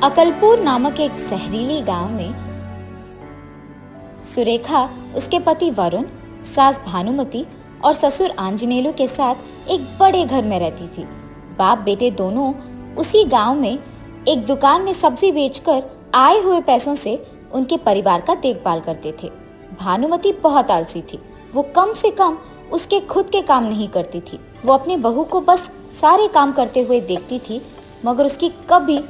अकलपुर नामक एक जहरीली गांव में सुरेखा उसके पति वरुण, सास भानुमति और ससुर आंजनेलु के साथ एक बड़े घर में रहती थी। बाप बेटे दोनों उसी गांव में एक दुकान में सब्जी बेचकर आए हुए पैसों से उनके परिवार का देखभाल करते थे। भानुमति बहुत आलसी थी। वो कम से कम उसके खुद के काम नहीं करती थी। वो अपनी बहू को बस सारे काम करते हुए देखती थी, मगर उसकी कभी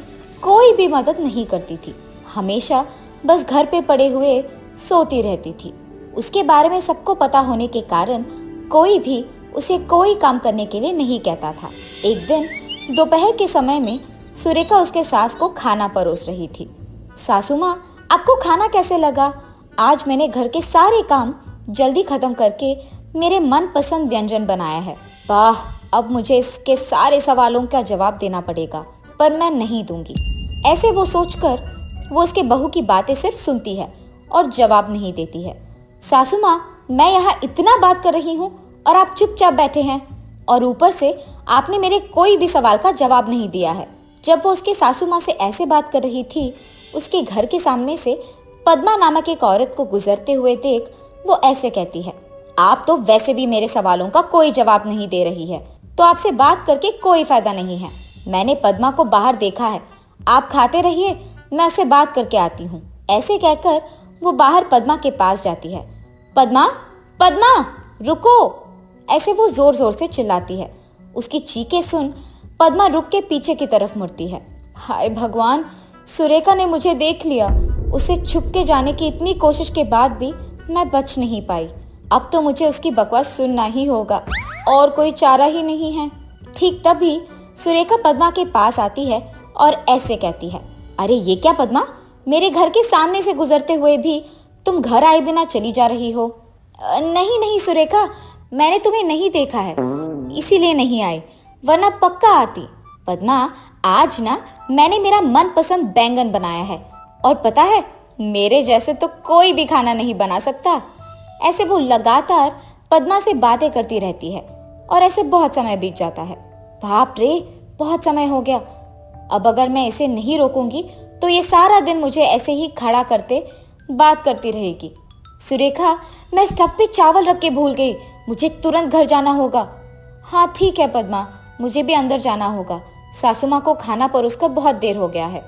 कोई भी मदद नहीं करती थी। हमेशा बस घर पे पड़े हुए सोती रहती थी। उसके बारे में सबको पता होने के कारण कोई भी उसे कोई काम करने के लिए नहीं कहता था। एक दिन दोपहर के समय में सुरेखा उसके सास को खाना परोस रही थी। सासू माँ, आपको खाना कैसे लगा? आज मैंने घर के सारे काम जल्दी खत्म करके मेरे मनपसंद व्यंजन बनाया है। वाह, अब मुझे इसके सारे सवालों का जवाब देना पड़ेगा, पर मैं नहीं दूंगी। ऐसे वो सोचकर वो उसके बहू की बातें सिर्फ सुनती है और जवाब नहीं देती है। सासू माँ, मैं यहाँ इतना बात कर रही हूँ और आप चुपचाप बैठे हैं, और ऊपर से आपने मेरे कोई भी सवाल का जवाब नहीं दिया है। जब वो उसके सासू माँ से ऐसे बात कर रही थी, उसके घर के सामने से पद्मा नामक एक औरत को गुजरते हुए देख वो ऐसे कहती है, आप तो वैसे भी मेरे सवालों का कोई जवाब नहीं दे रही है, तो आपसे बात करके कोई फायदा नहीं है। मैंने पद्मा को बाहर देखा है। आप खाते रहिए, मैं उससे बात करके आती हूँ। ऐसे कहकर वो बाहर पद्मा के पास जाती है। पद्मा, पद्मा, रुको! ऐसे वो जोर जोर से चिल्लाती है। उसकी चीखें सुन पद्मा रुक के पीछे की तरफ मुड़ती है। हाय भगवान, सुरेखा ने मुझे देख लिया। उसे छुप के जाने की इतनी कोशिश के बाद भी मैं बच नहीं पाई। अब तो मुझे उसकी बकवास सुनना ही होगा, और कोई चारा ही नहीं है। ठीक तभी सुरेखा पद्मा के पास आती है और ऐसे कहती है, अरे ये क्या पद्मा, मेरे घर के सामने से गुजरते हुए भी तुम घर आए बिना चली जा रही हो। नहीं नहीं सुरेखा, मैंने तुम्हें नहीं देखा है, इसीलिए नहीं आई, वरना पक्का आती। पद्मा, आज ना मैंने मेरा मनपसंद बैंगन बनाया है, और पता है मेरे जैसे तो कोई भी खाना नहीं बना सकता। ऐसे वो लगातार पद्मा से बातें करती रहती है और ऐसे बहुत समय बीत जाता है। बाप रे, बहुत समय हो गया। अब अगर मैं इसे नहीं रोकूंगी तो ये सारा दिन मुझे ऐसे ही खड़ा करते बात करती रहेगी। सुरेखा, मैं स्टव पे चावल रख के भूल गई, मुझे तुरंत घर जाना होगा। हाँ ठीक है पद्मा, मुझे भी अंदर जाना होगा, सासू माँ को खाना परोसकर बहुत देर हो गया है।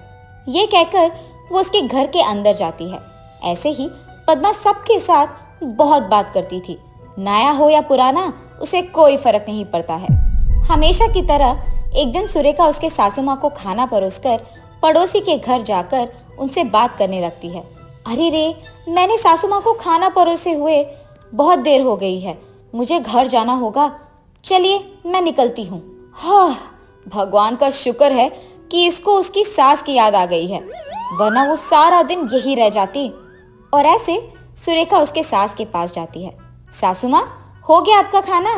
ये कहकर वो उसके घर के अंदर जाती है। ऐसे ही पद्मा सबके साथ बहुत बात करती थी। नया हो या पुराना, उसे कोई फर्क नहीं पड़ता है। हमेशा की तरह एक दिन सुरेखा उसके सासू माँ को खाना परोसकर पड़ोसी के घर जाकर उनसे बात करने लगती है। अरे रे, मैंने सासू माँ को खाना परोसे हुए बहुत देर हो गई है, मुझे घर जाना होगा। चलिए मैं निकलती हूँ। हाँ, भगवान का शुक्र है कि इसको उसकी सास की याद आ गई है, वरना वो सारा दिन यही रह जाती। और ऐसे सुरेखा उसके सास के पास जाती है। सासू माँ, हो गया आपका खाना?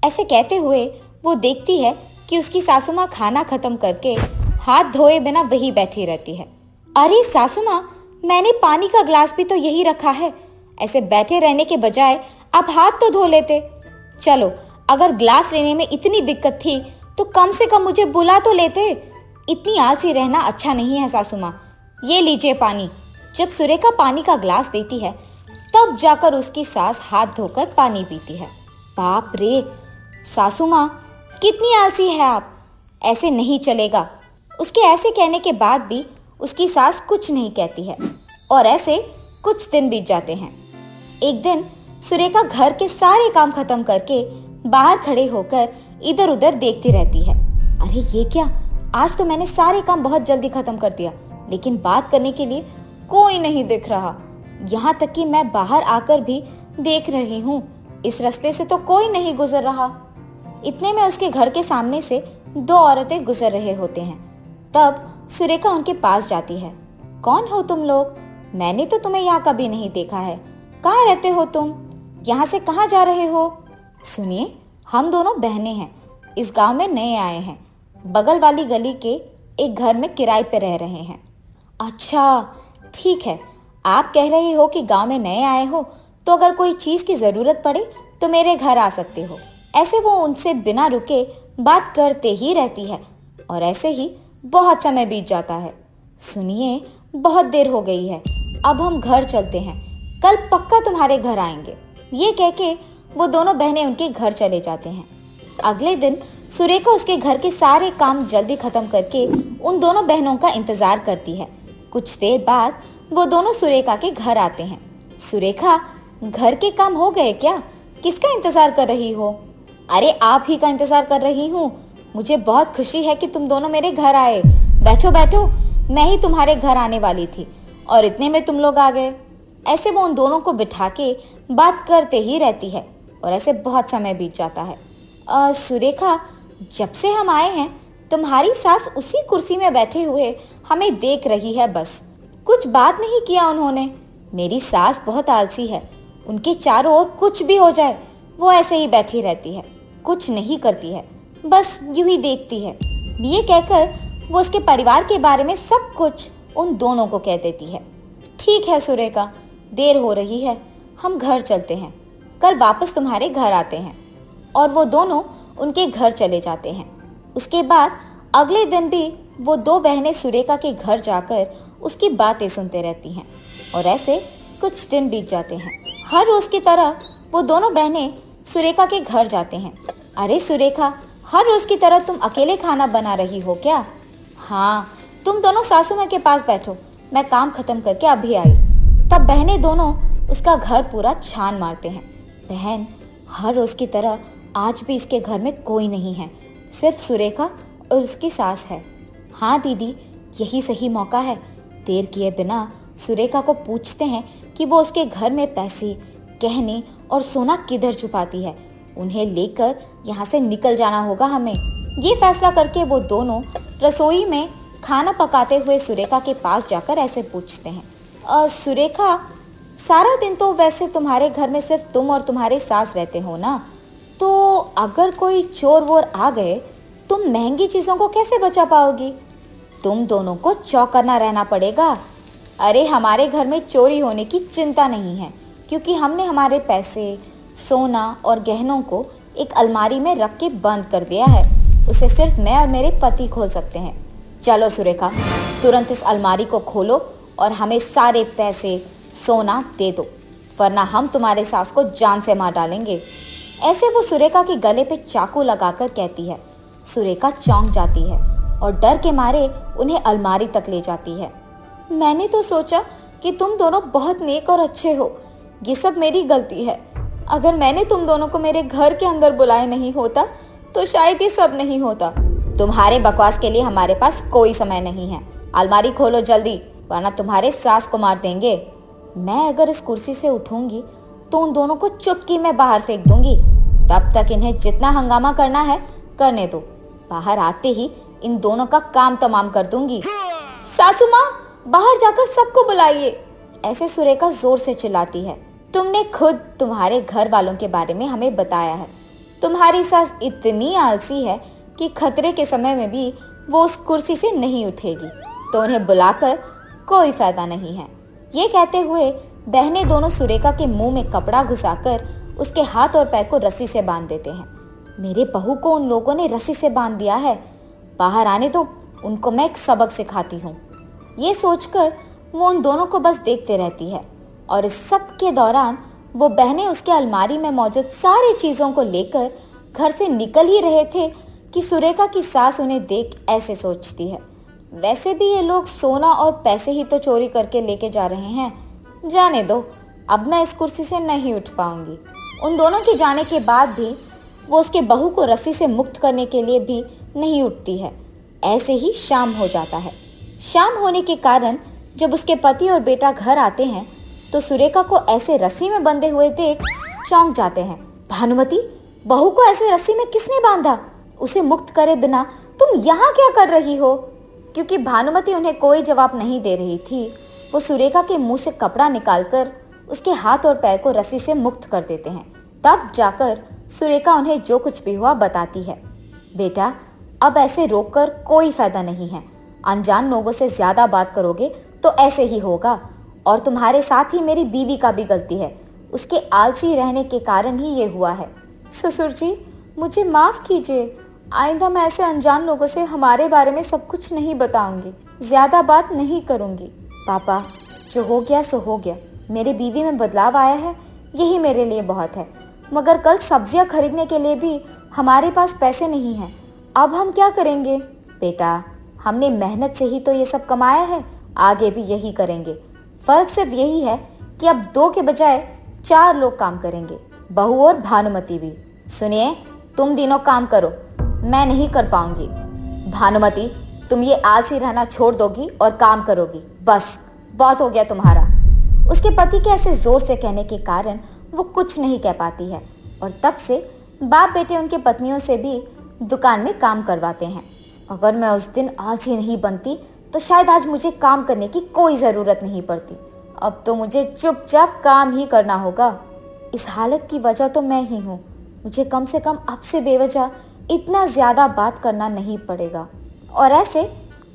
ऐसे कहते हुए वो देखती है कि उसकी सासू माँ खाना खत्म करके हाथ धोए बिना वही बैठी रहती है। अरे सासू माँ, मैंने पानी का ग्लास भी तो यही रखा है, ऐसे बैठे रहने के बजाय आप हाथ तो धो लेते। चलो, अगर ग्लास लेने में इतनी दिक्कत थी तो कम से कम मुझे बुला तो लेते। इतनी आलसी रहना अच्छा नहीं है सासू माँ, ये लीजिए पानी। जब सुरेखा पानी का ग्लास देती है तब जाकर उसकी सास हाथ धोकर पानी पीती है। बाप रे, सासू माँ कितनी आलसी है आप, ऐसे नहीं चलेगा। उसके ऐसे कहने के बाद भी उसकी सास कुछ नहीं कहती है, और ऐसे कुछ दिन बीत जाते हैं। एक दिन सुरेखा घर के सारे काम खत्म करके बाहर खड़े होकर इधर उधर देखती रहती है। अरे ये क्या, आज तो मैंने सारे काम बहुत जल्दी खत्म कर दिया, लेकिन बात करने के लिए कोई नहीं दिख रहा। यहाँ तक कि मैं बाहर आकर भी देख रही हूँ, इस रास्ते से तो कोई नहीं गुजर रहा। इतने में उसके घर के सामने से दो औरतें गुजर रहे होते हैं। तब सुरेखा उनके पास जाती है। कौन हो तुम लोग? मैंने तो तुम्हें यहाँ कभी नहीं देखा है। कहाँ रहते हो तुम? यहाँ से कहाँ जा रहे हो? सुनिए, हम दोनों बहनें हैं, इस गांव में नए आए हैं, बगल वाली गली के एक घर में किराए पे रह रहे हैं। अच्छा ठीक है, आप कह रहे हो कि गांव में नए आए हो, तो अगर कोई चीज़ की ज़रूरत पड़े तो मेरे घर आ सकते हो। ऐसे वो उनसे बिना रुके बात करते ही रहती है, और ऐसे ही बहुत समय बीत जाता है। सुनिए, बहुत देर हो गई है, अब हम घर चलते हैं, कल पक्का तुम्हारे घर आएंगे। ये कह के वो दोनों बहनें उनके घर चले जाते हैं। अगले दिन सुरेखा उसके घर के सारे काम जल्दी खत्म करके उन दोनों बहनों का इंतजार करती है। कुछ देर बाद वो दोनों सुरेखा के घर आते हैं। सुरेखा, घर के काम हो गए क्या? किसका इंतजार कर रही हो? अरे आप ही का इंतजार कर रही हूँ। मुझे बहुत खुशी है कि तुम दोनों मेरे घर आए। बैठो बैठो, मैं ही तुम्हारे घर आने वाली थी और इतने में तुम लोग आ गए। ऐसे वो उन दोनों को बिठा के बात करते ही रहती है और ऐसे बहुत समय बीत जाता है। सुरेखा, जब से हम आए हैं तुम्हारी सास उसी कुर्सी में बैठे हुए हमें देख रही है, बस कुछ बात नहीं किया उन्होंने। मेरी सास बहुत आलसी है, उनके चारों ओर कुछ भी हो जाए वो ऐसे ही बैठी रहती है, कुछ नहीं करती है, बस यूं ही देखती है। ये कहकर वो उसके परिवार के बारे में सब कुछ उन दोनों को कह देती है। ठीक है सुरेखा, देर हो रही है, हम घर चलते हैं, कल वापस तुम्हारे घर आते हैं। और वो दोनों उनके घर चले जाते हैं। उसके बाद अगले दिन भी वो दो बहनें सुरेखा के घर जाकर उसकी बातें सुनते रहती हैं और ऐसे कुछ दिन बीत जाते हैं। हर रोज की तरह वो दोनों बहनें सुरेखा के घर जाते हैं। अरे सुरेखा, हर रोज की तरह तुम अकेले खाना बना रही हो क्या? हाँ, तुम दोनों सासू माँ के पास बैठो, मैं काम खत्म करके अभी आई। तब बहनें दोनों उसका घर पूरा छान मारते हैं। बहन, हर रोज की तरह आज भी इसके घर में कोई नहीं है, सिर्फ सुरेखा और उसकी सास है। हाँ दीदी, यही सही मौका है। देर किए बिना सुरेखा को पूछते हैं कि वो उसके घर में पैसे, गहने और सोना किधर छुपाती है। उन्हें लेकर यहाँ से निकल जाना होगा हमें। ये फैसला करके वो दोनों रसोई में खाना पकाते हुए सुरेखा के पास जाकर ऐसे पूछते हैं, सुरेखा, सारा दिन तो वैसे तुम्हारे घर में सिर्फ तुम और तुम्हारे सास रहते हो ना, तो अगर कोई चोर वोर आ गए तुम महंगी चीजों को कैसे बचा पाओगी? तुम दोनों को चौकन्ना रहना पड़ेगा। अरे हमारे घर में चोरी होने की चिंता नहीं है, क्योंकि हमने हमारे पैसे, सोना और गहनों को एक अलमारी में रख के बंद कर दिया है। उसे सिर्फ मैं और मेरे पति खोल सकते हैं। चलो सुरेखा, तुरंत इस अलमारी को खोलो और हमें सारे पैसे, सोना दे दो, वरना हम तुम्हारे सास को जान से मार डालेंगे। ऐसे वो सुरेखा के गले पे चाकू लगाकर कहती है। सुरेखा चौंक जाती है और डर के मारे उन्हें अलमारी तक ले जाती है। मैंने तो सोचा कि तुम दोनों बहुत नेक और अच्छे हो, ये सब मेरी गलती है। अगर मैंने तुम दोनों को मेरे घर के अंदर बुलाया नहीं होता तो शायद ये सब नहीं होता। तुम्हारे बकवास के लिए हमारे पास कोई समय नहीं है। अलमारी खोलो जल्दी, वरना तुम्हारे सास को मार देंगे। मैं अगर इस कुर्सी से उठूंगी तो उन दोनों को चुटकी में बाहर फेंक दूंगी। तब तक इन्हें जितना हंगामा करना है करने दो। बाहर आते ही इन दोनों का काम तमाम कर दूंगी। सासू माँ, बाहर जाकर सबको बुलाइए, ऐसे सुरेखा जोर से चिल्लाती है। तुमने खुद तुम्हारे घर वालों के बारे में हमें बताया है। तुम्हारी सास इतनी आलसी है कि खतरे के समय में भी वो उस कुर्सी से नहीं उठेगी, तो उन्हें बुलाकर कोई फायदा नहीं है। ये कहते हुए बहनें दोनों सुरेखा के मुंह में कपड़ा घुसाकर उसके हाथ और पैर को रस्सी से बांध देते हैं। मेरे बहू को उन लोगों ने रस्सी से बांध दिया है, बाहर आने दो, उनको मैं एक सबक सिखाती हूँ। ये सोचकर वो उन दोनों को बस देखते रहती है और इस सब के दौरान वो बहनें उसके अलमारी में मौजूद सारी चीजों को लेकर घर से निकल ही रहे थे कि सुरेखा की सास उन्हें देख ऐसे सोचती है, वैसे भी ये लोग सोना और पैसे ही तो चोरी करके लेके जा रहे हैं, जाने दो, अब मैं इस कुर्सी से नहीं उठ पाऊंगी। उन दोनों के जाने के बाद भी वो उसके बहू को रस्सी से मुक्त करने के लिए भी नहीं उठती है। ऐसे ही शाम हो जाता है। शाम होने के कारण जब उसके पति और बेटा घर आते हैं तो सुरेखा को ऐसे रस्सी में बंधे हुए देख चौंक जाते हैं। भानुमति, बहू को ऐसे रस्सी में किसने बांधा? उसे मुक्त करे बिना तुम यहाँ क्या कर रही हो? क्योंकि भानुमति उन्हें कोई जवाब नहीं दे रही थी, वो सुरेखा के मुंह से कपड़ा निकालकर उसके हाथ और पैर को रस्सी से मुक्त कर देते हैं। तब जाकर सुरेखा उन्हें जो कुछ भी हुआ बताती है। बेटा, अब ऐसे रोककर कोई फायदा नहीं है। अनजान लोगों से ज्यादा बात करोगे तो ऐसे ही होगा, और तुम्हारे साथ ही मेरी बीवी का भी गलती है। उसके आलसी रहने के कारण ही ये हुआ है। ससुर जी, मुझे माफ कीजिए, आइंदा मैं ऐसे अनजान लोगों से हमारे बारे में सब कुछ नहीं बताऊंगी, ज्यादा बात नहीं करूंगी। पापा, जो हो गया सो हो गया। मेरी बीवी में बदलाव आया है, यही मेरे लिए बहुत है। मगर कल सब्जियां खरीदने के लिए भी हमारे पास पैसे नहीं हैं। अब हम क्या करेंगे? बेटा, हमने मेहनत से ही तो ये सब कमाया है, आगे भी यही करेंगे। फर्क सिर्फ यही है कि अब 2 के बजाय 4 लोग काम करेंगे, बहू और भानुमति भी। सुनिए, तुम तीनों काम करो, मैं नहीं कर पाऊंगी। भानुमति, तुम ये आलसी रहना छोड़ दोगी और काम करोगी। बस बहुत हो गया तुम्हारा। उसके पति के ऐसे जोर से कहने के कारण वो कुछ नहीं कह पाती है और तब से बाप बेटे उनके पत्नियों से भी दुकान में काम करवाते हैं। अगर मैं उस दिन आलसी नहीं बनती तो शायद आज मुझे काम करने की कोई ज़रूरत नहीं पड़ती। अब तो मुझे चुपचाप काम ही करना होगा। इस हालत की वजह तो मैं ही हूँ। मुझे कम से कम अब से बेवजह इतना ज़्यादा बात करना नहीं पड़ेगा। और ऐसे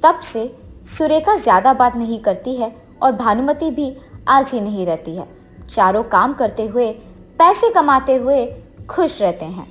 तब से सुरेखा ज़्यादा बात नहीं करती है और भानुमति भी आलसी नहीं रहती है। चारों काम करते हुए, पैसे कमाते हुए खुश रहते हैं।